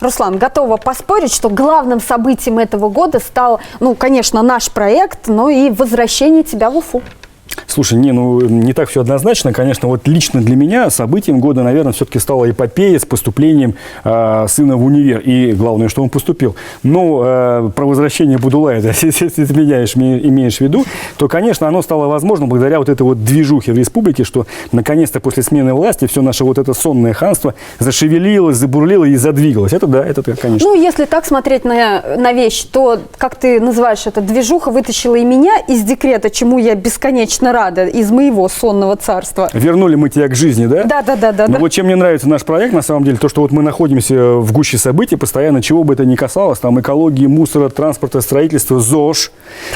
Руслан, готова поспорить, что главным событием этого года стал, ну, конечно, наш проект, но и возвращение тебя в Уфу. Слушай, не так все однозначно. Конечно, вот лично для меня событием года, наверное, все-таки стала эпопея с поступлением сына в универ. И главное, что он поступил. Но про возвращение Будулая, если ты имеешь в виду, то, конечно, оно стало возможным благодаря вот этой вот движухе в республике, что наконец-то после смены власти все наше вот это сонное ханство зашевелилось, забурлило и задвигалось. Это да, это конечно. Ну, если так смотреть на вещь, то, как ты называешь это, движуха вытащила и меня из декрета, чему я бесконечно рада, из моего сонного царства. Вернули мы тебя к жизни, да? Да. Но вот чем мне нравится наш проект, на самом деле, то, что вот мы находимся в гуще событий, постоянно, чего бы это ни касалось, там экологии, мусора, транспорта, строительства, ЗОЖ,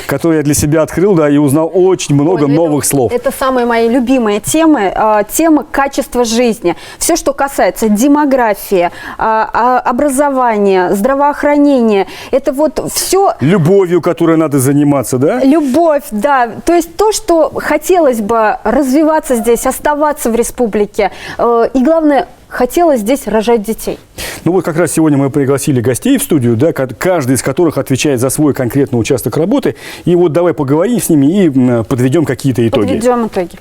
который я для себя открыл, да, и узнал очень много новых слов. Это самые мои любимые темы, тема качества жизни. Все, что касается демографии, образования, здравоохранения, это вот все... Любовью, которой надо заниматься, да? Любовь, да. То есть то, что хотелось бы развиваться здесь, оставаться в республике. И главное, хотелось здесь рожать детей. Ну вот как раз сегодня мы пригласили гостей в студию, да, каждый из которых отвечает за свой конкретный участок работы. И вот давай поговорим с ними и подведем какие-то итоги. Подведем итоги.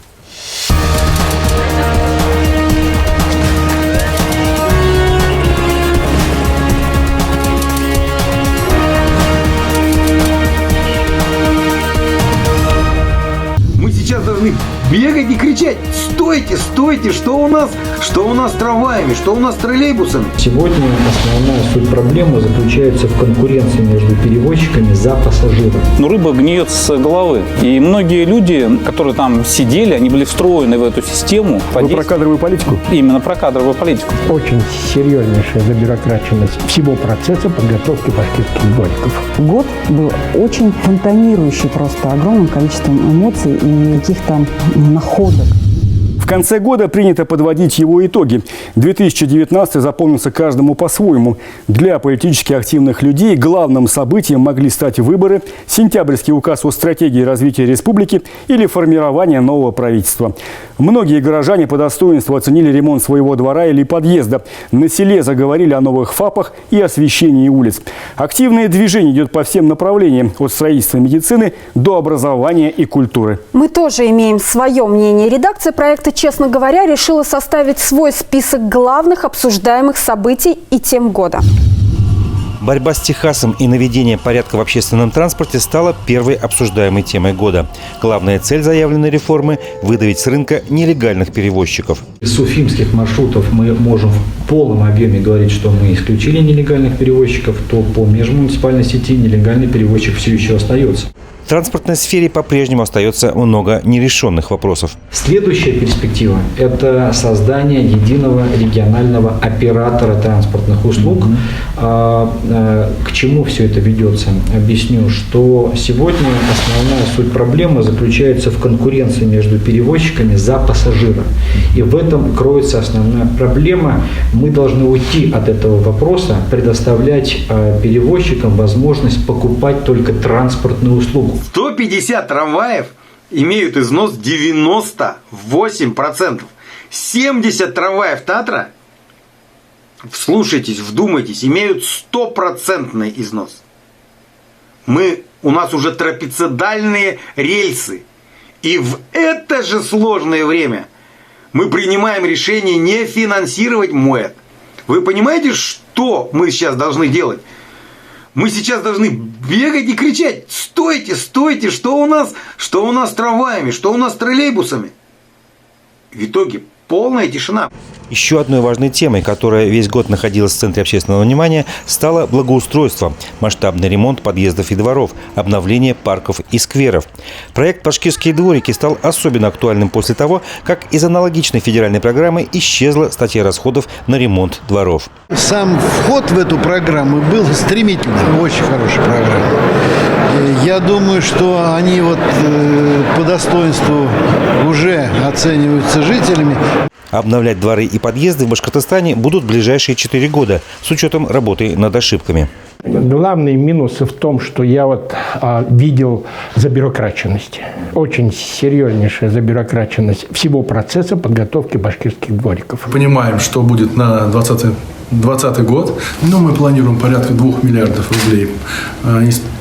Сейчас должны бегать и кричать: стойте, стойте, что у нас с трамваями, что у нас с троллейбусами. Сегодня основная суть проблемы заключается в конкуренции между перевозчиками за пассажира. Но рыба гниет с головы. И многие люди, которые там сидели, они были встроены в эту систему. Вы про кадровую политику? Именно про кадровую политику. Очень серьезнейшая забюрократиченность всего процесса подготовки башкирских двориков. Год был очень фонтанирующий просто огромным количеством эмоций и каких-то находок. В конце года принято подводить его итоги. 2019 запомнился каждому по-своему. Для политически активных людей главным событием могли стать выборы, сентябрьский указ о стратегии развития республики или формирование нового правительства. Многие горожане по достоинству оценили ремонт своего двора или подъезда. На селе заговорили о новых ФАПах и освещении улиц. Активное движение идет по всем направлениям, от строительства медицины до образования и культуры. Мы тоже имеем свое мнение. Редакция проекта, честно говоря, решила составить свой список главных обсуждаемых событий и тем года. Борьба с Техасом и наведение порядка в общественном транспорте стала первой обсуждаемой темой года. Главная цель заявленной реформы – выдавить с рынка нелегальных перевозчиков. Из уфимских маршрутов мы можем в полном объеме говорить, что мы исключили нелегальных перевозчиков, то по межмуниципальной сети нелегальный перевозчик все еще остается. В транспортной сфере по-прежнему остается много нерешенных вопросов. Следующая перспектива – это создание единого регионального оператора транспортных услуг. К чему все это ведется? Объясню, что сегодня основная суть проблемы заключается в конкуренции между перевозчиками за пассажира. И в этом кроется основная проблема. Мы должны уйти от этого вопроса, предоставлять перевозчикам возможность покупать только транспортную услугу. 150 трамваев имеют износ 98%. 70 трамваев Татра, вслушайтесь, вдумайтесь, имеют 100% износ. У нас уже трапециидальные рельсы. И в это же сложное время мы принимаем решение не финансировать МОЭТ. Вы понимаете, что мы сейчас должны делать? Мы сейчас должны бегать и кричать: стойте, стойте, что у нас с трамваями, что у нас с троллейбусами. В итоге полная тишина. Еще одной важной темой, которая весь год находилась в центре общественного внимания, стало благоустройство, масштабный ремонт подъездов и дворов, обновление парков и скверов. Проект «Башкирские дворики» стал особенно актуальным после того, как из аналогичной федеральной программы исчезла статья расходов на ремонт дворов. Сам вход в эту программу был стремительным, очень хорошая программа. Я думаю, что они по достоинству уже оцениваются жителями. Обновлять дворы и подъезды в Башкортостане будут в ближайшие 4 года с учетом работы над ошибками. Главные минусы в том, что я видел забюрократиченность. Очень серьезнейшая забюрократиченность всего процесса подготовки башкирских двориков. Понимаем, что будет на 2020 2020 год. Мы планируем порядка 2 миллиардов рублей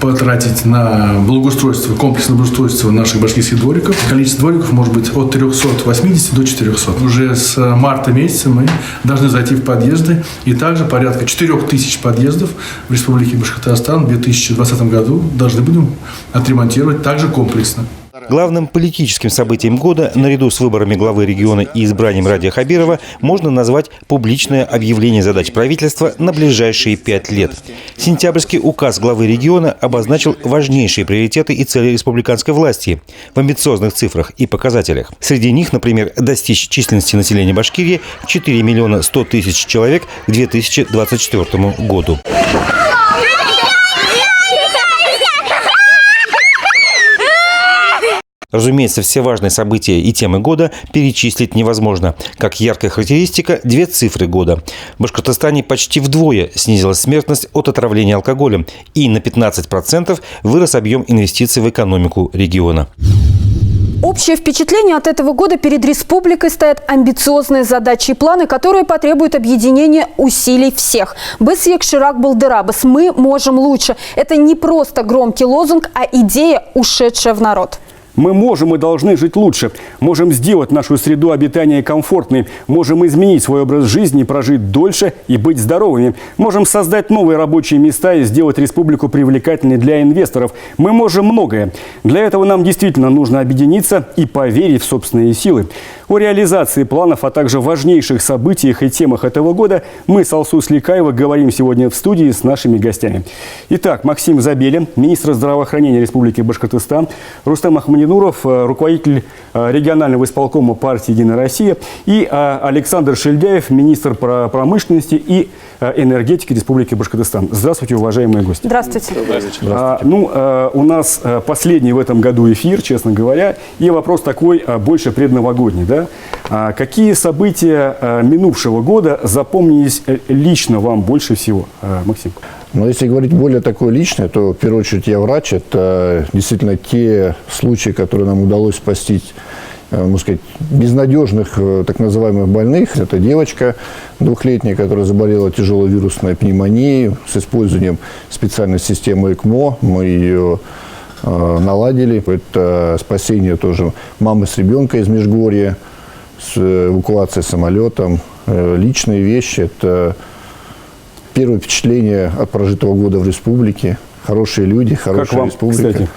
потратить на благоустройство, комплексное благоустройство наших башкирских двориков. Количество двориков может быть от 380 до 400. Уже с марта месяца мы должны зайти в подъезды. И также порядка 4000 подъездов в Республике Башкортостан в 2020 году должны будем отремонтировать также комплексно. Главным политическим событием года, наряду с выборами главы региона и избранием Радия Хабирова, можно назвать публичное объявление задач правительства на ближайшие 5 лет. Сентябрьский указ главы региона обозначил важнейшие приоритеты и цели республиканской власти в амбициозных цифрах и показателях. Среди них, например, достичь численности населения Башкирии 4 миллиона 100 тысяч человек к 2024 году. Разумеется, все важные события и темы года перечислить невозможно. Как яркая характеристика – 2 цифры года. В Башкортостане почти вдвое снизилась смертность от отравления алкоголем, и на 15% вырос объем инвестиций в экономику региона. Общее впечатление от этого года: перед республикой стоят амбициозные задачи и планы, которые потребуют объединения усилий всех. Без Якширак Балдырабыс. Мы можем лучше. Это не просто громкий лозунг, а идея, ушедшая в народ. Мы можем и должны жить лучше. Можем сделать нашу среду обитания комфортной. Можем изменить свой образ жизни, прожить дольше и быть здоровыми. Можем создать новые рабочие места и сделать республику привлекательной для инвесторов. Мы можем многое. Для этого нам действительно нужно объединиться и поверить в собственные силы. О реализации планов, а также важнейших событиях и темах этого года мы с Алсу Сликаева говорим сегодня в студии с нашими гостями. Итак, Максим Забелин, министр здравоохранения Республики Башкортостан, Рустам Ахмадинуров, руководитель регионального исполкома партии «Единая Россия», и Александр Шельдяев, министр промышленности и энергетики Республики Башкортостан. Здравствуйте, уважаемые гости. Здравствуйте. У нас последний в этом году эфир, честно говоря, и вопрос такой, больше предновогодний, да? Какие события минувшего года запомнились лично вам больше всего, Максим? Но если говорить более такое личное, то в первую очередь я врач. Это действительно те случаи, которые нам удалось спасти, можно сказать, безнадежных так называемых больных. Это девочка 2-летняя, которая заболела тяжелой вирусной пневмонией с использованием специальной системы ЭКМО. Мы ее наладили. Это спасение тоже мамы с ребенком из Межгорья, с эвакуацией самолетом. Личные вещи. Это первое впечатление от прожитого года в республике. Хорошие люди, хорошая республика. Кстати?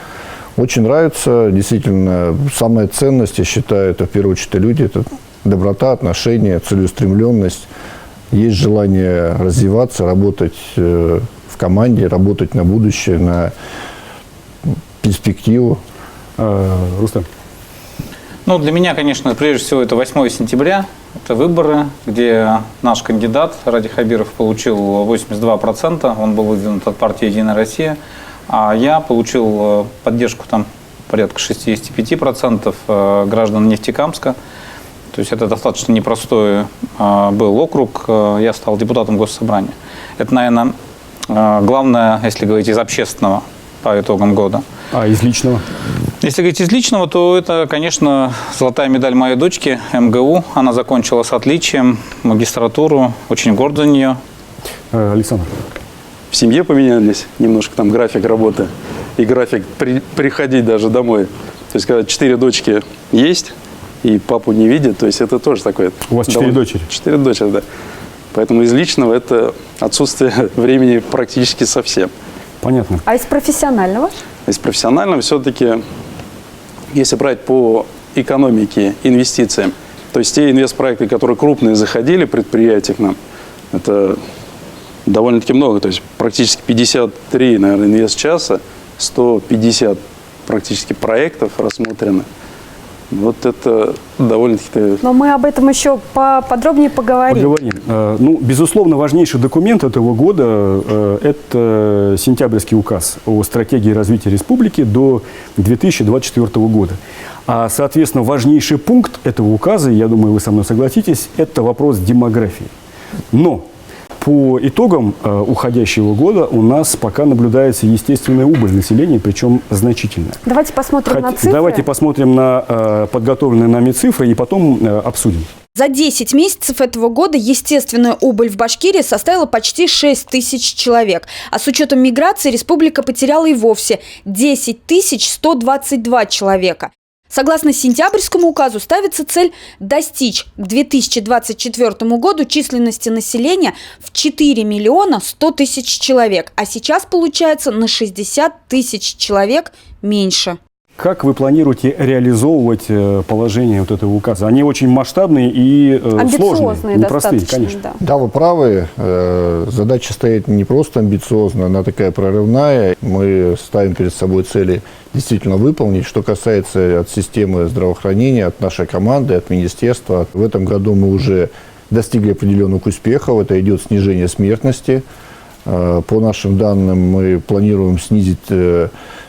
Очень нравится. Действительно, самая ценность, я считаю, это в первую очередь люди. Это доброта, отношения, целеустремленность. Есть желание развиваться, работать в команде, работать на будущее, на перспективу. Рустам? Ну, для меня, конечно, прежде всего, это 8 сентября. Это выборы, где наш кандидат Радий Хабиров получил 82%. Он был выдвинут от партии «Единая Россия». А я получил поддержку там порядка 65% граждан Нефтекамска. То есть это достаточно непростой был округ. Я стал депутатом Госсобрания. Это, наверное, главное, если говорить из общественного по итогам года. А из личного? Если говорить из личного, то это, конечно, золотая медаль моей дочки МГУ. Она закончила с отличием магистратуру. Очень горд за нее. Александр? В семье поменялись немножко там график работы и график приходить даже домой. То есть, когда 4 дочки есть и папу не видят, то есть это тоже такое. У вас 4 дочери? 4 дочери, да. Поэтому из личного это отсутствие времени практически совсем. Понятно. А из профессионального? Из профессионального все-таки, если брать по экономике, инвестициям, то есть те инвестпроекты, которые крупные заходили, предприятия к нам, это довольно-таки много. То есть практически 53, наверное, инвестчаса, 150 практически проектов рассмотрено. Вот это довольно-таки... Но мы об этом еще поподробнее поговорим. Ну, безусловно, важнейший документ этого года – это сентябрьский указ о стратегии развития республики до 2024 года. А, соответственно, важнейший пункт этого указа, я думаю, вы со мной согласитесь, это вопрос демографии. Но по итогам уходящего года у нас пока наблюдается естественная убыль населения, причем значительная. Давайте посмотрим на цифры. Давайте посмотрим на подготовленные нами цифры и потом обсудим. За 10 месяцев этого года естественная убыль в Башкирии составила почти 6 тысяч человек. А с учетом миграции республика потеряла и вовсе 10 122 человека. Согласно сентябрьскому указу, ставится цель достичь к 2024 году численности населения в 4 миллиона 100 тысяч человек. А сейчас получается на 60 тысяч человек меньше. Как вы планируете реализовывать положение вот этого указа? Они очень масштабные и сложные, непростые, конечно. Да. Да, вы правы. Задача стоит не просто амбициозно, она такая прорывная. Мы ставим перед собой цели действительно выполнить. Что касается от системы здравоохранения, от нашей команды, от министерства, в этом году мы уже достигли определенных успехов. Это идет снижение смертности. По нашим данным, мы планируем снизить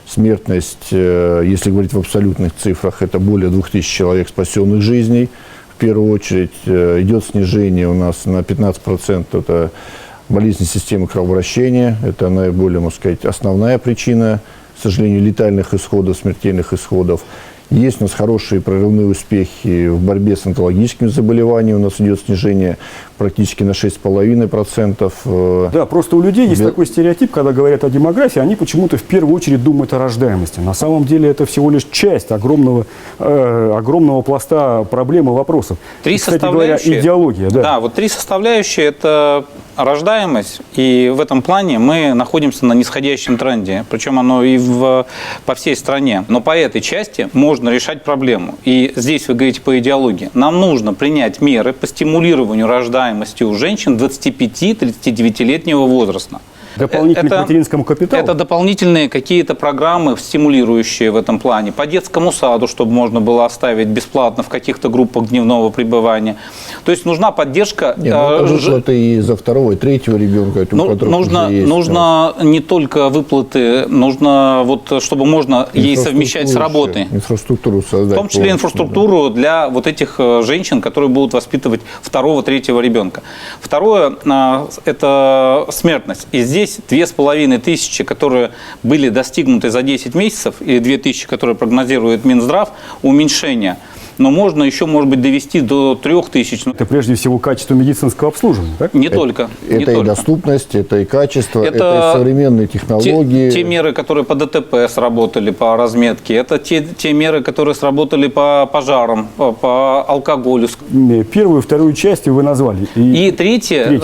смертность, если говорить в абсолютных цифрах, это более 2000 человек спасенных жизней. В первую очередь идет снижение у нас на 15%. Это болезни системы кровообращения. Это наиболее, можно сказать, основная причина, к сожалению, летальных исходов, смертельных исходов. Есть у нас хорошие прорывные успехи в борьбе с онкологическими заболеваниями. У нас идет снижение практически на 6,5%. Да, просто у людей есть такой стереотип, когда говорят о демографии, они почему-то в первую очередь думают о рождаемости. На самом деле это всего лишь часть огромного пласта проблем и вопросов. Три Кстати говоря, идеология. Да, вот три составляющие – это рождаемость, и в этом плане мы находимся на нисходящем тренде, причем оно и по всей стране. Но по этой части можно решать проблему. И здесь вы говорите по идеологии. Нам нужно принять меры по стимулированию рождаемости у женщин 25-39-летнего возраста. Дополнительно к материнскому капиталу? Это дополнительные какие-то программы, стимулирующие в этом плане. По детскому саду, чтобы можно было оставить бесплатно в каких-то группах дневного пребывания. То есть нужна поддержка. Это и за второго, и третьего ребенка. Нужно не только выплаты, нужно, чтобы можно ей совмещать с работой. Инфраструктуру создать. В том числе инфраструктуру для вот этих женщин, которые будут воспитывать второго, третьего ребенка. Второе – это смертность. И здесь 2500, которые были достигнуты за 10 месяцев, и 2000, которые прогнозирует Минздрав, уменьшение. Но можно еще, может быть, довести до 3000. Это прежде всего качество медицинского обслуживания, так? Не только. Это и доступность, это и качество, это и современные технологии. Те меры, которые по ДТП сработали, по разметке, это те меры, которые сработали по пожарам, по алкоголю. Первую и вторую части вы назвали. И третье,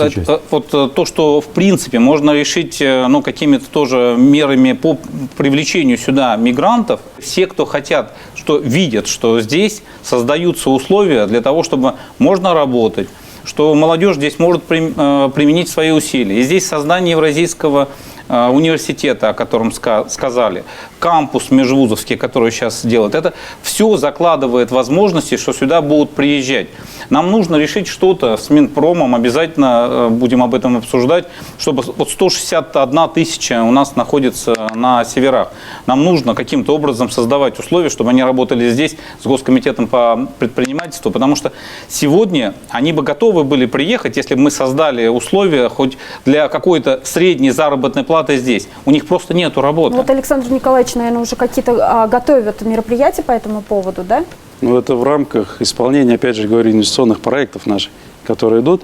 вот то, что в принципе можно решить какими-то тоже мерами по привлечению сюда мигрантов. Все, кто хотят, что видят, что здесь создаются условия для того, чтобы можно работать, что молодежь здесь может применить свои усилия. И здесь создание Евразийского университета, о котором сказали, кампус межвузовский, который сейчас делают, это все закладывает возможности, что сюда будут приезжать. Нам нужно решить что-то с Минпромом, обязательно будем об этом обсуждать, чтобы 161 тысяча у нас находится на северах. Нам нужно каким-то образом создавать условия, чтобы они работали здесь с Госкомитетом по предпринимательству, потому что сегодня они бы готовы были приехать, если бы мы создали условия хоть для какой-то средней заработной платы здесь. У них просто нету работы. Вот Александр Николаевич, наверное, уже какие-то готовят мероприятия по этому поводу, да? Это в рамках исполнения, опять же говорю, инвестиционных проектов наших, которые идут.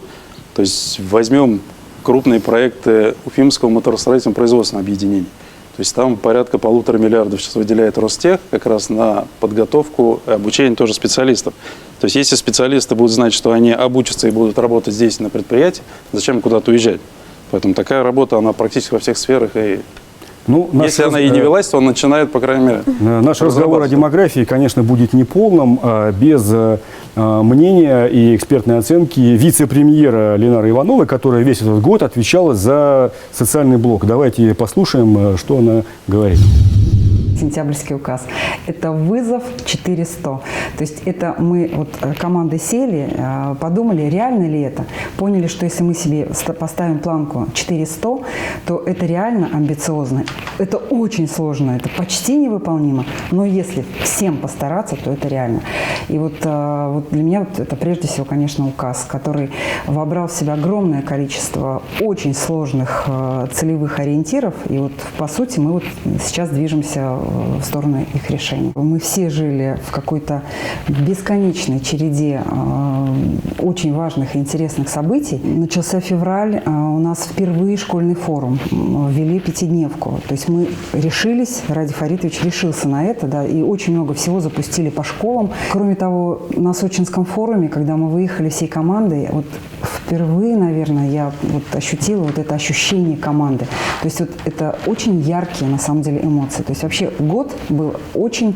То есть возьмем крупные проекты Уфимского моторостроительного производственного объединения. То есть там порядка 1,5 миллиарда сейчас выделяет Ростех как раз на подготовку и обучение тоже специалистов. То есть если специалисты будут знать, что они обучатся и будут работать здесь на предприятии, зачем куда-то уезжать? Поэтому такая работа, она практически во всех сферах. И если она и не велась, то он начинает, по крайней мере. Наш разговор о демографии, конечно, будет неполным без мнения и экспертной оценки вице-премьера Ленары Ивановой, которая весь этот год отвечала за социальный блок. Давайте послушаем, что она говорит. Сентябрьский указ. Это вызов 400. То есть это мы командой сели, подумали, реально ли это. Поняли, что если мы себе поставим планку 400, то это реально амбициозно. Это очень сложно, это почти невыполнимо. Но если всем постараться, то это реально. И для меня это прежде всего, конечно, указ, который вобрал в себя огромное количество очень сложных целевых ориентиров. И по сути мы сейчас движемся в сторону их решения. Мы все жили в какой-то бесконечной череде очень важных и интересных событий. Начался февраль, у нас впервые школьный форум, ввели пятидневку. То есть мы решились, Ради Фаритович решился на это, да, и очень много всего запустили по школам. Кроме того, на Сочинском форуме, когда мы выехали всей командой, вот впервые, наверное, я вот ощутила вот это ощущение команды. То есть вот это очень яркие, на самом деле, эмоции. То есть вообще год был очень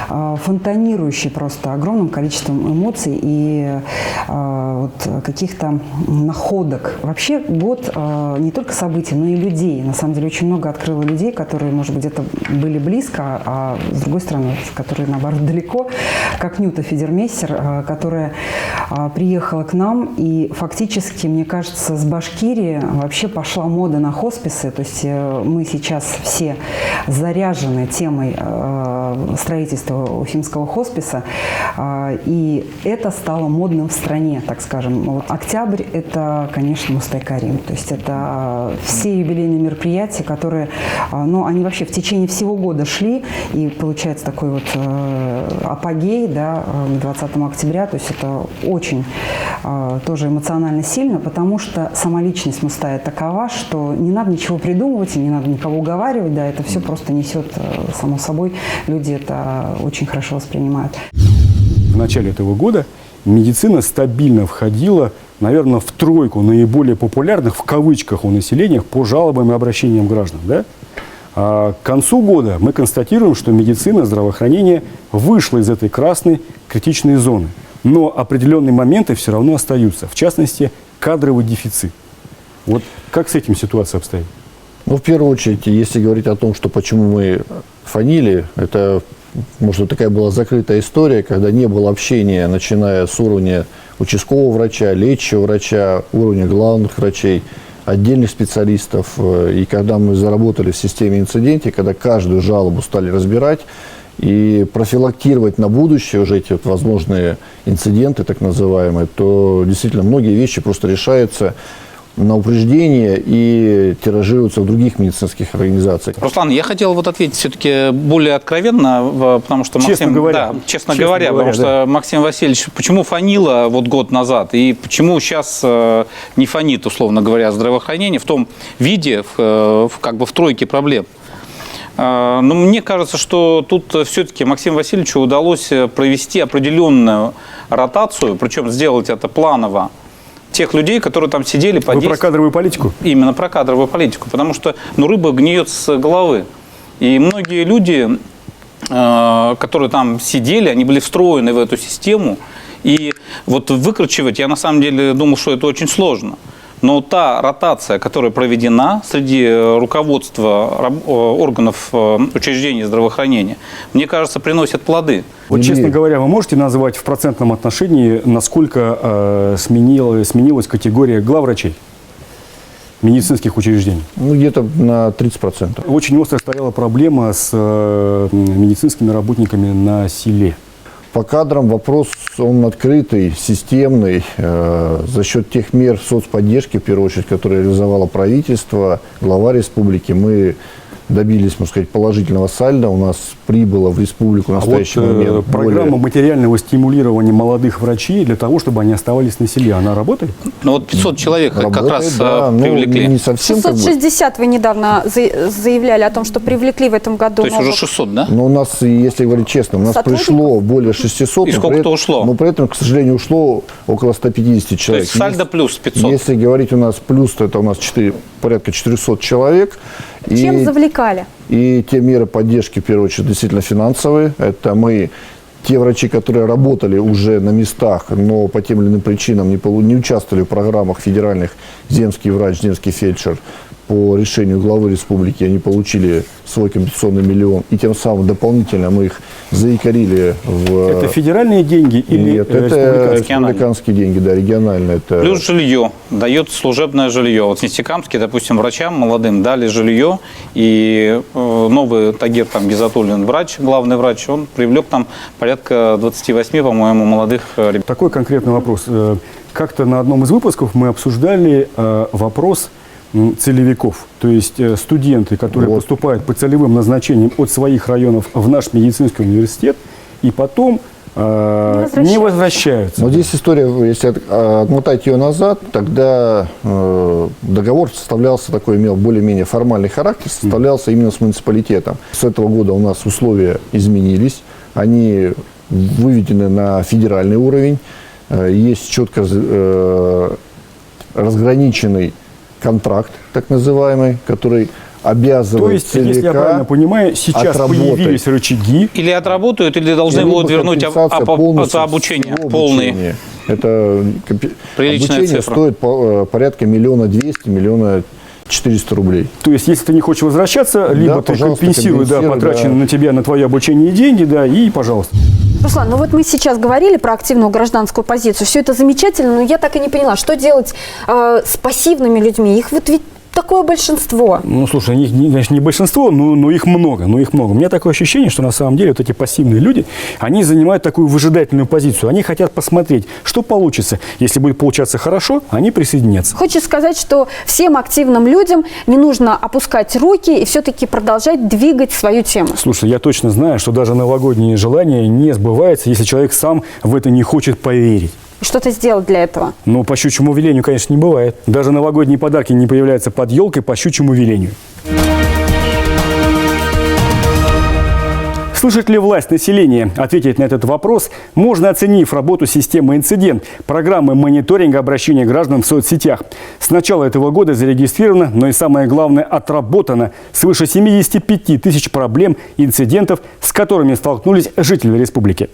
фонтанирующий просто огромным количеством эмоций и вот каких-то находок. Вообще год не только событий, но и людей. На самом деле очень много открыло людей, которые, может быть, где-то были близко, а с другой стороны, которые, наоборот, далеко, как Нюта Федермейстер, которая приехала к нам, и фактически, мне кажется, с Башкирии вообще пошла мода на хосписы. То есть мы сейчас все заряжены темой строительства Уфимского хосписа, и это стало модным в стране, так скажем. Вот октябрь – это, конечно, Мустай Карим. То есть это все юбилейные мероприятия, которые, ну, они вообще в течение всего года шли, и получается такой вот апогей, да, 20 октября. То есть это очень тоже эмоционально сильно, потому что сама личность Мустая такова, что не надо ничего придумывать, и не надо никого уговаривать, да, это все просто несет само собой. Люди это очень хорошо воспринимают. В начале этого года медицина стабильно входила, наверное, в тройку наиболее популярных, в кавычках, у населения по жалобам и обращениям граждан. Да? А к концу года мы констатируем, что медицина, здравоохранение вышло из этой красной критичной зоны. Но определенные моменты все равно остаются. В частности, кадровый дефицит. Вот как с этим ситуация обстоит? Ну, в первую очередь, если говорить о том, что почему мы фанили, это, может, такая была закрытая история, когда не было общения, начиная с уровня участкового врача, лечащего врача, уровня главных врачей, отдельных специалистов. И когда мы заработали в системе инциденте, когда каждую жалобу стали разбирать и профилактировать на будущее уже эти вот возможные инциденты, так называемые, то действительно многие вещи просто решаются на упреждение и тиражируются в других медицинских организациях. Руслан, я хотел вот ответить все-таки более откровенно, потому что честно говоря, потому что Максим Васильевич, почему фанило вот год назад и почему сейчас не фонит, условно говоря, здравоохранение в том виде, как бы в тройке проблем? Но мне кажется, что тут все-таки Максиму Васильевичу удалось провести определенную ротацию, причем сделать это планово, тех людей, которые там сидели. Вы про кадровую политику? Именно про кадровую политику, потому что рыба гниет с головы. И многие люди, которые там сидели, они были встроены в эту систему. И вот выкручивать, я на самом деле думал, что это очень сложно. Но та ротация, которая проведена среди руководства органов учреждений здравоохранения, мне кажется, приносит плоды. Вот, честно говоря, вы можете назвать в процентном отношении, насколько сменилась категория главврачей медицинских учреждений? Ну, где-то на 30%. Очень остро стояла проблема с медицинскими работниками на селе. По кадрам вопрос, он открытый, системный. За счет тех мер соцподдержки, в первую очередь, которые реализовало правительство, глава республики, мы добились, можно сказать, положительного сальда. У нас прибыло в республику в настоящий момент программа материального стимулирования молодых врачей для того, чтобы они оставались на селе, она работает? Ну вот 500 человек работает, как раз да, привлекли. Не совсем, 660 вы недавно заявляли о том, что привлекли в этом году. То есть уже 600, да? Но у нас, если говорить честно, у нас пришло более 600. И сколько-то ушло? Но при этом, к сожалению, ушло около 150 человек. То есть сальдо плюс 500? Если говорить у нас плюс, то это у нас порядка 400 человек. Чем завлекали? И те меры поддержки, в первую очередь, действительно финансовые. Это те врачи, которые работали уже на местах, но по тем или иным причинам не участвовали в программах федеральных, земский врач, земский фельдшер, по решению главы республики они получили свой компенсационный миллион, и тем самым дополнительно мы их заикарили в... Это федеральные деньги или Нет, это республиканские деньги, да, региональные. Это... Плюс жилье, дает служебное жилье. Вот в Нефтекамске, допустим, врачам молодым дали жилье, и новый Тагир Гизатуллин, главный врач, он привлек там порядка 28, по-моему, молодых ребят. Такой конкретный вопрос. Как-то на одном из выпусков мы обсуждали вопрос целевиков, то есть студенты, которые поступают по целевым назначениям от своих районов в наш медицинский университет, и потом не возвращаются. Но здесь история, если отмотать ее назад, тогда договор составлялся, такой имел более-менее формальный характер, составлялся именно с муниципалитетом. С этого года у нас условия изменились, они выведены на федеральный уровень, есть четко разграниченный контракт, так называемый, который обязывает То есть, если я правильно понимаю, сейчас появились рычаги. Или отработают, или должны будут вернуть за обучение полные. Это обучение цифра. стоит порядка 1 200 000 1 400 рублей. То есть, если ты не хочешь возвращаться, либо ты компенсируй потраченные на тебя, на твое обучение деньги, и пожалуйста. Руслан, ну вот мы сейчас говорили про активную гражданскую позицию. Все это замечательно, но я так и не поняла, что делать с пассивными людьми. Их вот ведь такое большинство. Ну, слушай, их, конечно, не большинство, но их много, У меня такое ощущение, что на самом деле вот эти пассивные люди, они занимают такую выжидательную позицию. Они хотят посмотреть, что получится. Если будет получаться хорошо, они присоединятся. Хочешь сказать, что всем активным людям не нужно опускать руки и все-таки продолжать двигать свою тему? Слушай, я точно знаю, что даже новогодние желания не сбываются, если человек сам в это не хочет поверить. Что-то сделать для этого? Ну, по щучьему велению, конечно, не бывает. Даже новогодние подарки не появляются под елкой по щучьему велению. Слышит ли власть населения? Ответить на этот вопрос можно, оценив работу системы «Инцидент», программы мониторинга обращения граждан в соцсетях. С начала этого года зарегистрировано, но и самое главное, отработано свыше 75 тысяч проблем, инцидентов, с которыми столкнулись жители республики.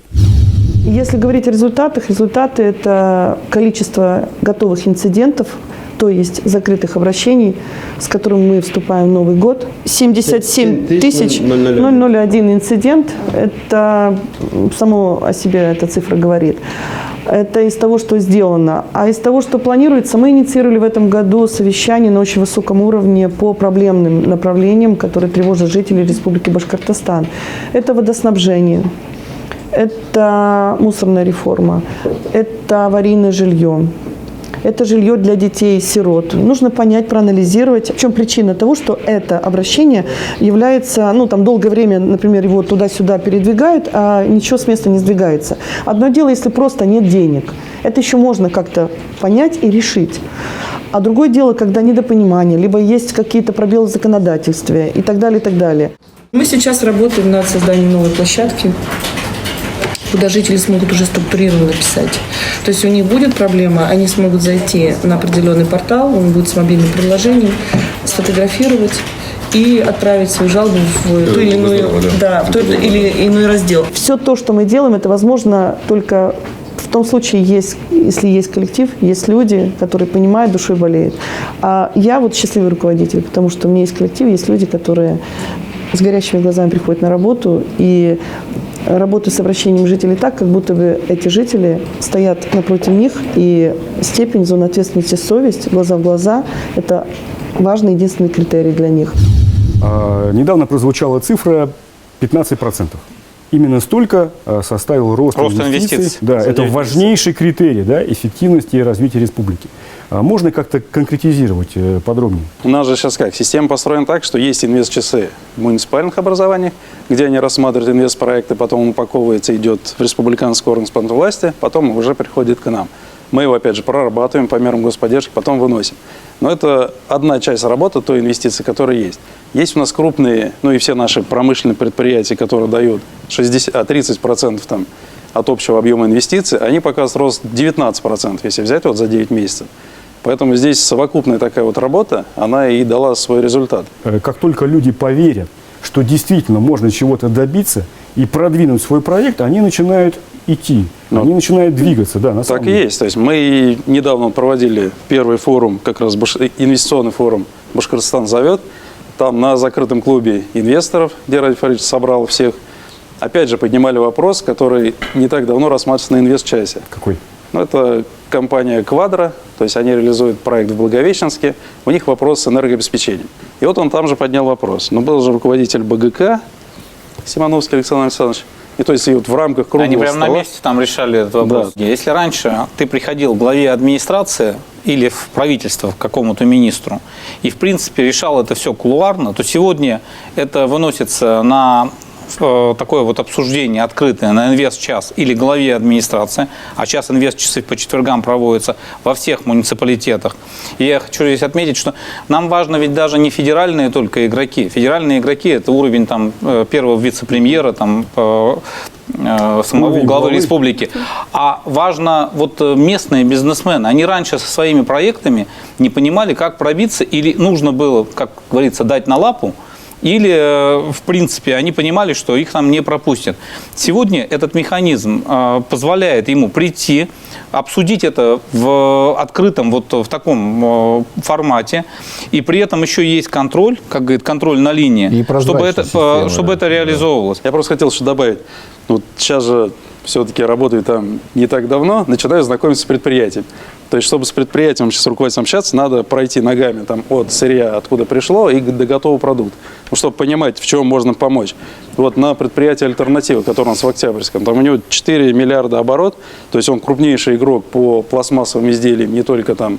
Если говорить о результатах, результаты – это количество готовых инцидентов, то есть закрытых обращений, с которыми мы вступаем в Новый год. 77 тысяч 001 инцидент – это само о себе эта цифра говорит. Это из того, что сделано. А из того, что планируется, мы инициировали в этом году совещание на очень высоком уровне по проблемным направлениям, которые тревожат жителей Республики Башкортостан. Это водоснабжение. Это мусорная реформа, это аварийное жилье, это жилье для детей-сирот. Нужно понять, проанализировать, в чем причина того, что это обращение является, там долгое время, например, его туда-сюда передвигают, а ничего с места не сдвигается. Одно дело, если просто нет денег. Это еще можно как-то понять и решить. А другое дело, когда недопонимание, либо есть какие-то пробелы в законодательстве и так далее, и так далее. Мы сейчас работаем над созданием новой площадки, куда жители смогут уже структурированно писать. То есть у них будет проблема, они смогут зайти на определенный портал, он будет с мобильным приложением, сфотографировать и отправить свою жалобу в ту или иную, в тот или иной раздел. Все то, что мы делаем, это возможно только в том случае, если есть коллектив, есть люди, которые понимают, душой болеют. А я счастливый руководитель, потому что у меня есть коллектив, есть люди, которые с горящими глазами приходят на работу и работают с обращением жителей так, как будто бы эти жители стоят напротив них, и степень зоны ответственности, совесть, глаза в глаза – это важный единственный критерий для них. Недавно прозвучала цифра 15%. Именно столько составил рост инвестиций. Да, это важнейший критерий эффективности и развития республики. Можно как-то конкретизировать подробнее? У нас же сейчас система построена так, что есть инвест-часы в муниципальных образованиях, где они рассматривают инвестпроекты, потом он упаковывается, идет в республиканский орган исполнительной власти, потом уже приходит к нам. Мы его, опять же, прорабатываем по мерам господдержки, потом выносим. Но это одна часть работы той инвестиции, которая есть. Есть у нас крупные, и все наши промышленные предприятия, которые дают 30% от общего объема инвестиций, они показывают рост 19%, если взять за 9 месяцев. Поэтому здесь совокупная такая работа, она и дала свой результат. Как только люди поверят, что действительно можно чего-то добиться и продвинуть свой проект, они начинают идти, они начинают двигаться. Да, на самом деле. Так и есть. То есть мы недавно проводили первый форум, как раз инвестиционный форум «Башкортостан зовет». Там на закрытом клубе инвесторов, где Ради Фаридович собрал всех, опять же поднимали вопрос, который не так давно рассматривался на инвест-часе. Какой? Это компания «Квадро», то есть они реализуют проект в Благовещенске, у них вопрос с энергообеспечением. И он там же поднял вопрос. Но был же руководитель БГК Симоновский Александр Александрович, И то есть и вот в рамках круглого Они прямо стола... на месте там решали этот вопрос. Да. Если раньше ты приходил к главе администрации или в правительство, к какому-то министру, и, в принципе, решал это все кулуарно, то сегодня это выносится на такое вот обсуждение открытое на инвест-час или главе администрации, а час инвест-часы по четвергам проводятся во всех муниципалитетах. И я хочу здесь отметить, что нам важно ведь даже не федеральные только игроки. Федеральные игроки – это уровень там, первого вице-премьера, там, самого главы республики. А важно вот местные бизнесмены. Они раньше со своими проектами не понимали, как пробиться, или нужно было, как говорится, дать на лапу, или, в принципе, они понимали, что их там не пропустят. Сегодня этот механизм позволяет ему прийти, обсудить это в открытом, вот в таком формате, и при этом еще есть контроль, как говорит, контроль на линии, чтобы это реализовывалось. Я просто хотел еще добавить, вот сейчас же все-таки работаю там не так давно, начинаю знакомиться с предприятием. То есть, чтобы с предприятием, с руководителем общаться, надо пройти ногами там, от сырья, откуда пришло, и до готового продукта. Ну, чтобы понимать, в чем можно помочь. Вот на предприятии «Альтернатива», которое у нас в Октябрьском, там у него 4 миллиарда оборот, то есть он крупнейший игрок по пластмассовым изделиям, не только там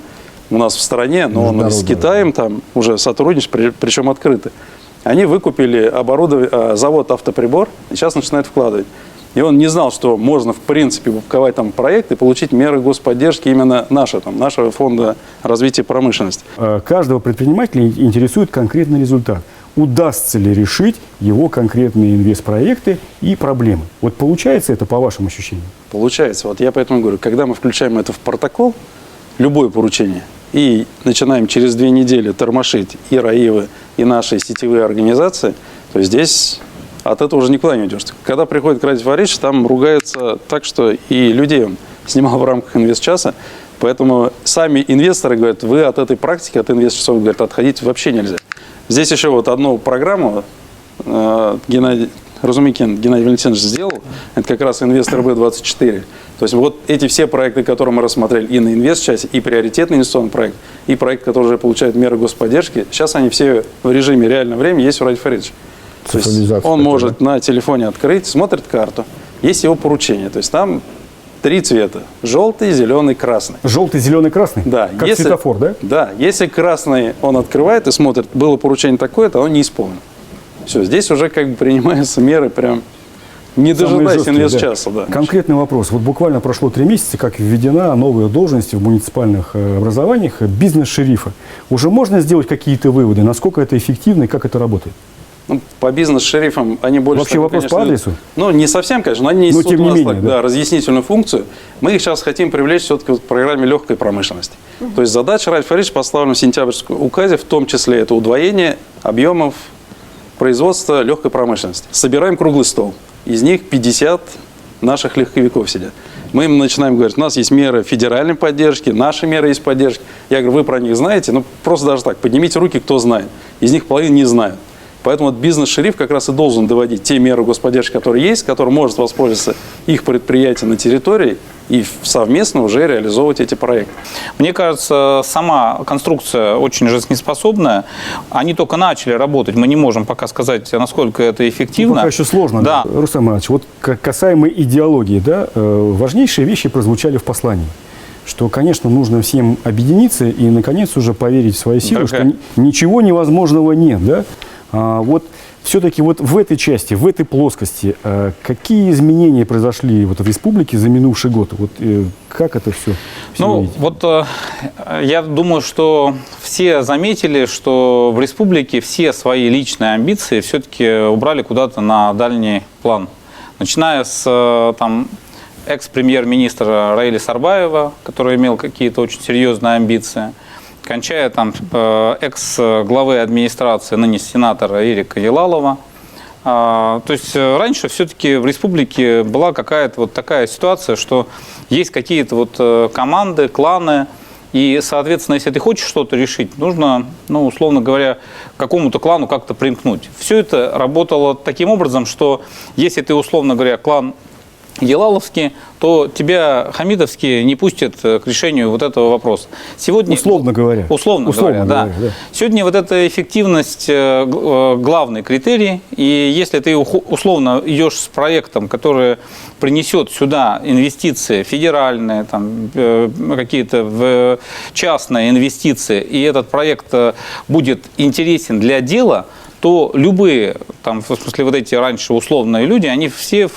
у нас в стране, но он с Китаем там уже сотрудничает, причем открыто. Они выкупили завод «Автоприбор» и сейчас начинают вкладывать. И он не знал, что можно, в принципе, публиковать там проект и получить меры господдержки именно нашего фонда развития промышленности. Каждого предпринимателя интересует конкретный результат. Удастся ли решить его конкретные инвестпроекты и проблемы? Вот получается это по вашим ощущениям? Получается. Вот я поэтому говорю, когда мы включаем это в протокол, любое поручение, и начинаем через 2 недели тормошить и РАИВы, и наши сетевые организации, то здесь... От этого уже никуда не уйдешь. Когда приходит Радик Борисович, там ругается так, что и людей он снимал в рамках инвест-часа. Поэтому сами инвесторы говорят, вы от этой практики, от инвест-часов, говорят, отходить вообще нельзя. Здесь еще вот одну программу Геннадий Валентинович сделал. Это как раз инвестор Б24. То есть вот эти все проекты, которые мы рассмотрели и на инвест-часе, и приоритетный инвестиционный проект, и проект, который уже получает меры господдержки, сейчас они все в режиме реального времени есть у Радика Борисовича. То есть он может на телефоне открыть, смотрит карту, есть его поручение. То есть там 3 цвета. Желтый, зеленый, красный. Желтый, зеленый, красный? Да. Как светофор, да? Да. Если красный он открывает и смотрит, было поручение такое-то, оно не исполнено. Все, здесь уже как бы принимаются меры прям не дожидаясь инвест-часа. Да. Конкретный вопрос. Вот буквально прошло 3 месяца, как введена новая должность в муниципальных образованиях бизнес-шерифа. Уже можно сделать какие-то выводы, насколько это эффективно и как это работает? Ну, по бизнес-шерифам они больше... Вообще вопрос, конечно, по адресу? Ну, не совсем, конечно, но они несут у нас разъяснительную функцию. Мы их сейчас хотим привлечь все-таки в программе легкой промышленности. То есть задача Радика Борисовича поставлена в сентябрьском указе, в том числе это удвоение объемов производства легкой промышленности. Собираем круглый стол. Из них 50 наших легковиков сидят. Мы им начинаем говорить, у нас есть меры федеральной поддержки, наши меры есть поддержки. Я говорю, вы про них знаете? Ну, просто даже так, поднимите руки, кто знает. Из них половина не знают. Поэтому вот бизнес-шериф как раз и должен доводить те меры господдержки, которые есть, которым может воспользоваться их предприятие на территории и совместно уже реализовывать эти проекты. Мне кажется, сама конструкция очень жизнеспособная. Они только начали работать. Мы не можем пока сказать, насколько это эффективно. Ну, пока еще сложно. Да. Рустам Иванович, вот касаемо идеологии, да, важнейшие вещи прозвучали в послании. Что, конечно, нужно всем объединиться и, наконец, уже поверить в свои силы, что ничего невозможного нет, да? Вот все-таки вот в этой части, в этой плоскости, какие изменения произошли вот в республике за минувший год? Вот как это все? Ну, вот я думаю, что все заметили, что в республике все свои личные амбиции все-таки убрали куда-то на дальний план. Начиная с там, экс-премьер-министра Раиля Сарбаева, который имел какие-то очень серьезные амбиции, кончая там экс-главы администрации, ныне сенатора Ирика Елалова. То есть раньше все-таки в республике была какая-то вот такая ситуация, что есть какие-то вот команды, кланы, и, соответственно, если ты хочешь что-то решить, нужно, ну, условно говоря, к какому-то клану как-то примкнуть. Все это работало таким образом, что если ты, условно говоря, клан елаловские, то тебя хамидовские не пустят к решению вот этого вопроса. Сегодня, условно говоря. Условно говоря, да. Сегодня вот эта эффективность главный критерий. И если ты условно идешь с проектом, который принесет сюда инвестиции федеральные, там, какие-то частные инвестиции, и этот проект будет интересен для дела, то любые, там, в смысле, вот эти раньше условные люди, они все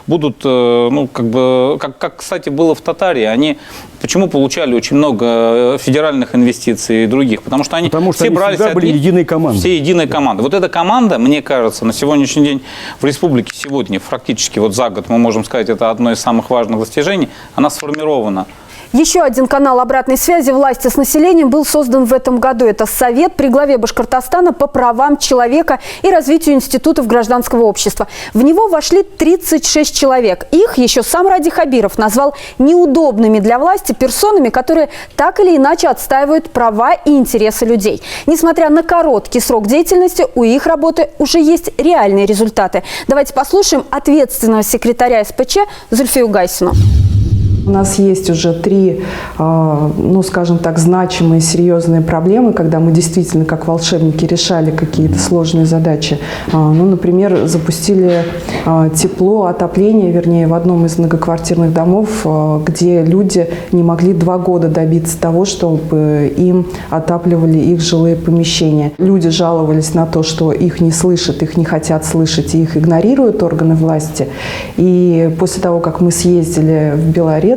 будут, ну, как бы, как, кстати, было в Татарии, они почему получали очень много федеральных инвестиций и других? Потому что они все брались всегда были единой командой. Все единой командой. Вот эта команда, мне кажется, на сегодняшний день в республике сегодня, практически вот за год, мы можем сказать, это одно из самых важных достижений, она сформирована. Еще один канал обратной связи власти с населением был создан в этом году. Это Совет при главе Башкортостана по правам человека и развитию институтов гражданского общества. В него вошли 36 человек. Их еще сам Ради Хабиров назвал неудобными для власти персонами, которые так или иначе отстаивают права и интересы людей. Несмотря на короткий срок деятельности, у их работы уже есть реальные результаты. Давайте послушаем ответственного секретаря СПЧ Зульфию Гайсину. У нас есть уже 3, ну, скажем так, значимые, серьезные проблемы, когда мы действительно, как волшебники, решали какие-то сложные задачи. Ну, например, запустили тепло, отопление, вернее, в одном из многоквартирных домов, где люди не могли 2 года добиться того, чтобы им отапливали их жилые помещения. Люди жаловались на то, что их не слышат, их не хотят слышать, и их игнорируют органы власти. И после того, как мы съездили в Белорецкий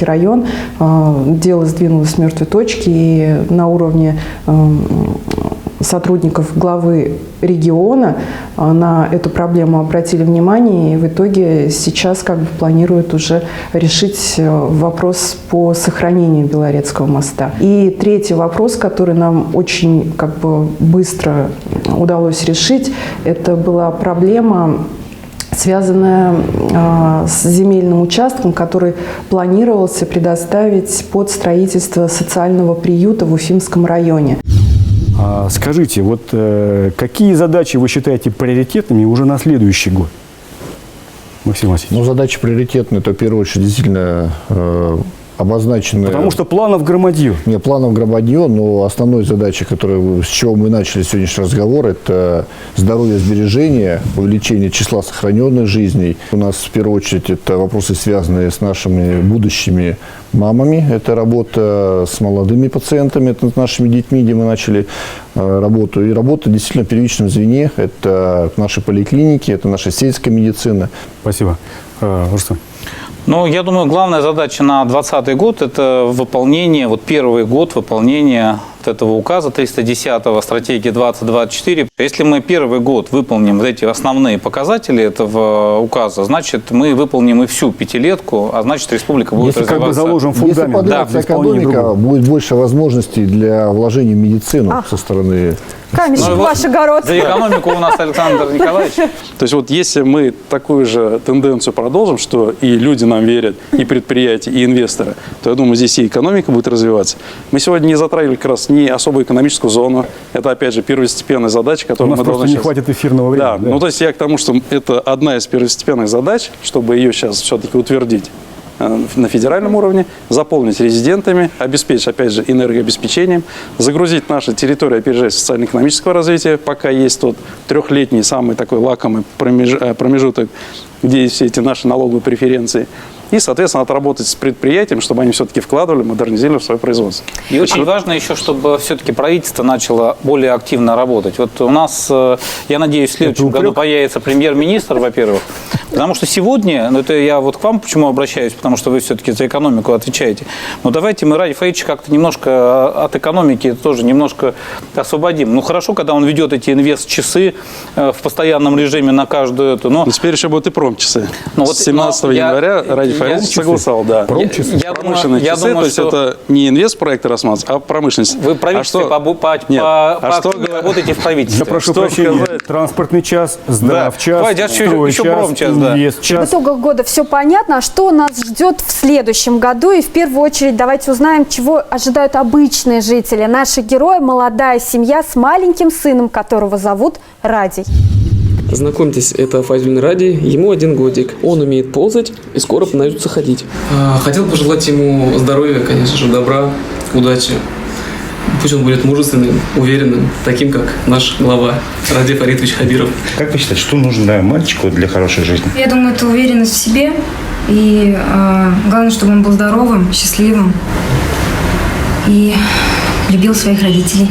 район, дело сдвинулось с мертвой точки, и на уровне сотрудников главы региона на эту проблему обратили внимание, и в итоге сейчас как бы планируют уже решить вопрос по сохранению Белорецкого моста. И третий вопрос, который нам очень как бы быстро удалось решить, это была проблема, связанная с земельным участком, который планировался предоставить под строительство социального приюта в Уфимском районе. Скажите, вот какие задачи вы считаете приоритетными уже на следующий год? Максим Васильевич. Ну, задачи приоритетные, это в первую очередь действительно обозначены. Потому что планов громадье. Не, планов громадье, но основной задачей, с чего мы начали сегодняшний разговор, это здоровье, сбережение, увеличение числа сохраненных жизней. У нас в первую очередь это вопросы, связанные с нашими будущими мамами. Это работа с молодыми пациентами, это с нашими детьми, где мы начали работу. И работа действительно в первичном звене. Это наши поликлиники, это наша сельская медицина. Спасибо. Рустам. Ну, я думаю, главная задача на 2020 год – это выполнение, вот первый год выполнения вот этого указа 310-го, стратегии 2024. Если мы первый год выполним вот эти основные показатели этого указа, значит, мы выполним и всю пятилетку, а значит, республика будет развиваться. Если как бы заложим фундамент. Если поднимется экономика, будет больше возможностей для вложений в медицину со стороны... Камешек ваш огород. За экономику у нас Александр Николаевич. То есть вот если мы такую же тенденцию продолжим, что и люди нам верят, и предприятия, и инвесторы, то я думаю, здесь и экономика будет развиваться. Мы сегодня не затрагивали как раз ни особую экономическую зону. Это, опять же, первостепенная задача, которую мы должны сейчас... не хватит эфирного времени. Да, ну то есть я к тому, что это одна из первостепенных задач, чтобы ее сейчас все-таки утвердить на федеральном уровне, заполнить резидентами, обеспечить, опять же, энергообеспечением, загрузить наши территории опережать социально-экономического развития, пока есть тот 3-летний самый такой лакомый промежуток, где есть все эти наши налоговые преференции. И, соответственно, отработать с предприятием, чтобы они все-таки вкладывали, модернизировали свое производство. И очень важно еще, чтобы все-таки правительство начало более активно работать. Вот у нас, я надеюсь, в следующем году появится премьер-министр, во-первых. Потому что сегодня, ну это я вот к вам почему обращаюсь, потому что вы все-таки за экономику отвечаете. Но давайте мы Ради Фаидовича как-то немножко от экономики тоже немножко освободим. Ну хорошо, когда он ведет эти инвест-часы в постоянном режиме на каждую эту. Но теперь еще будут и промчасы. Ну, вот, с 17 января Ради Фаидович согласовал, да. Промчасы? Промышленные часы, то есть это не инвестпроекты рассматриваются, а промышленность. Вы в правительстве работаете в правительстве. Я прошу прощения, транспортный час, здравчас, стройчас, инвестчас. В итогах года все понятно. А что нас ждет в следующем году? И в первую очередь давайте узнаем, чего ожидают обычные жители. Наши герои – молодая семья с маленьким сыном, которого зовут Радий. Знакомьтесь, это Файзулин Ради, ему 1 годик. Он умеет ползать и скоро научится ходить. Хотел пожелать ему здоровья, конечно же, добра, удачи. Пусть он будет мужественным, уверенным, таким, как наш глава Ради Фаритович Хабиров. Как вы считаете, что нужно мальчику для хорошей жизни? Я думаю, это уверенность в себе. И главное, чтобы он был здоровым, счастливым и любил своих родителей.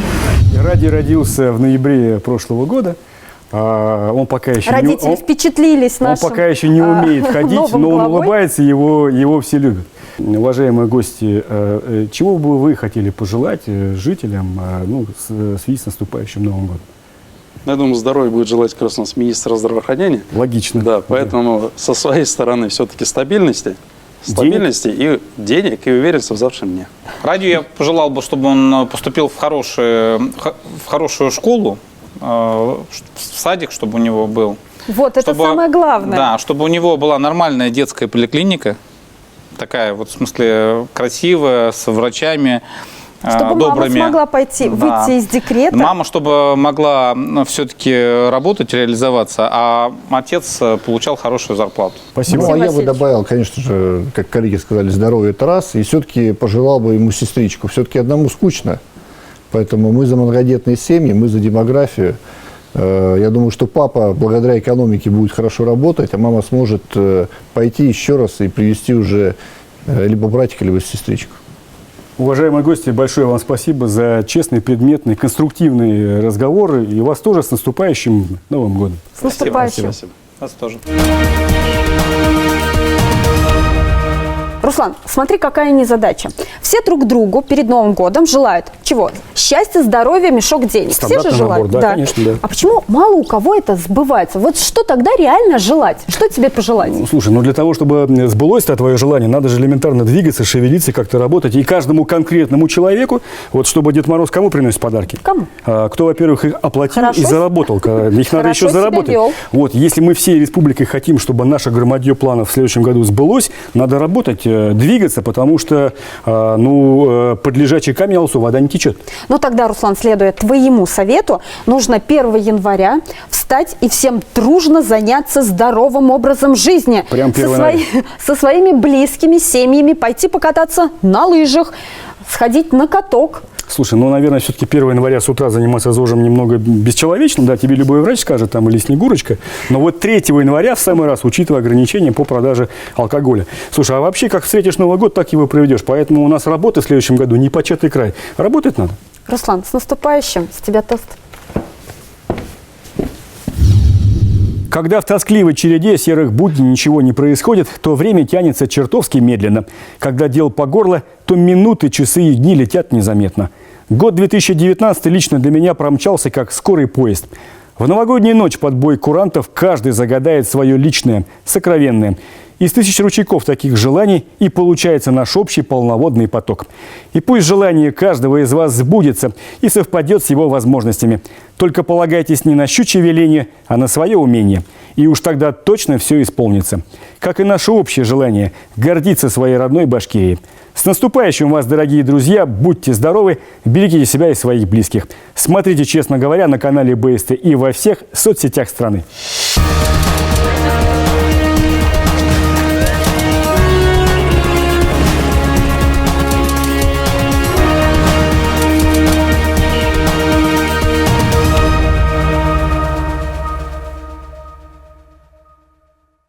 Ради родился в ноябре прошлого года. Он пока еще Родители впечатлились он нашим пока еще не умеет ходить, новым но он главой. улыбается, его все любят. Уважаемые гости, чего бы вы хотели пожелать жителям в связи с наступающим Новым годом? Я думаю, здоровья будет желать как раз у нас министра здравоохранения. Логично. Да, поэтому со своей стороны все-таки стабильности и денег, и уверенности в завтрашнем дне. Радию я пожелал бы, чтобы он поступил в хорошую школу, в садик, чтобы у него был. Вот, это самое главное. Да, чтобы у него была нормальная детская поликлиника, такая вот, в смысле, красивая, с врачами, чтобы добрыми. мама смогла выйти из декрета. Мама, чтобы могла все-таки работать, реализоваться, а отец получал хорошую зарплату. Спасибо. Ну, а я бы добавил, конечно же, как коллеги сказали, здоровье – это раз, и все-таки пожелал бы ему сестричку. Все-таки одному скучно, поэтому мы за многодетные семьи, мы за демографию. Я думаю, что папа благодаря экономике будет хорошо работать, а мама сможет пойти еще раз и привести уже либо братика, либо сестричку. Уважаемые гости, большое вам спасибо за честный, предметный, конструктивный разговор. И вас тоже с наступающим Новым годом. С наступающим. Спасибо. Вас тоже. Руслан, смотри, какая незадача. Все друг другу перед Новым годом желают чего? Счастья, здоровья, мешок денег. Все же желают. Набор, да, конечно, да. А почему мало у кого это сбывается? Вот что тогда реально желать? Что тебе пожелать? Слушай, для того, чтобы сбылось-то твое желание, надо же элементарно двигаться, шевелиться, как-то работать. И каждому конкретному человеку, вот чтобы Дед Мороз кому приносит подарки? Кому? Кто, во-первых, их оплатил и заработал. Их надо еще себя заработать. вел. Вот, если мы всей республикой хотим, чтобы наше громадье планов в следующем году сбылось, надо работать, двигаться, потому что под лежачий камень алсу вода не течет. Ну тогда, Руслан, следуя твоему совету, нужно 1 января встать и всем дружно заняться здоровым образом жизни. Прям 1 января. Со своими близкими, семьями, пойти покататься на лыжах, сходить на каток. Слушай, наверное, все-таки 1 января с утра заниматься ЗОЖем немного бесчеловечно, да, тебе любой врач скажет, или Снегурочка, но вот 3 января в самый раз, учитывая ограничения по продаже алкоголя. Слушай, а вообще, как встретишь Новый год, так его проведешь, поэтому у нас работы в следующем году не початый край. Работать надо. Руслан, с наступающим, с тебя тост. Когда в тоскливой череде серых будней ничего не происходит, то время тянется чертовски медленно. Когда дел по горло, то минуты, часы и дни летят незаметно. Год 2019 лично для меня промчался как скорый поезд. В новогоднюю ночь под бой курантов каждый загадает свое личное, сокровенное. Из тысяч ручейков таких желаний и получается наш общий полноводный поток. И пусть желание каждого из вас сбудется и совпадет с его возможностями. Только полагайтесь не на щучье веление, а на свое умение. И уж тогда точно все исполнится. Как и наше общее желание гордиться своей родной Башкирией. С наступающим вас, дорогие друзья! Будьте здоровы, берегите себя и своих близких. Смотрите, честно говоря, на канале БСТ и во всех соцсетях страны.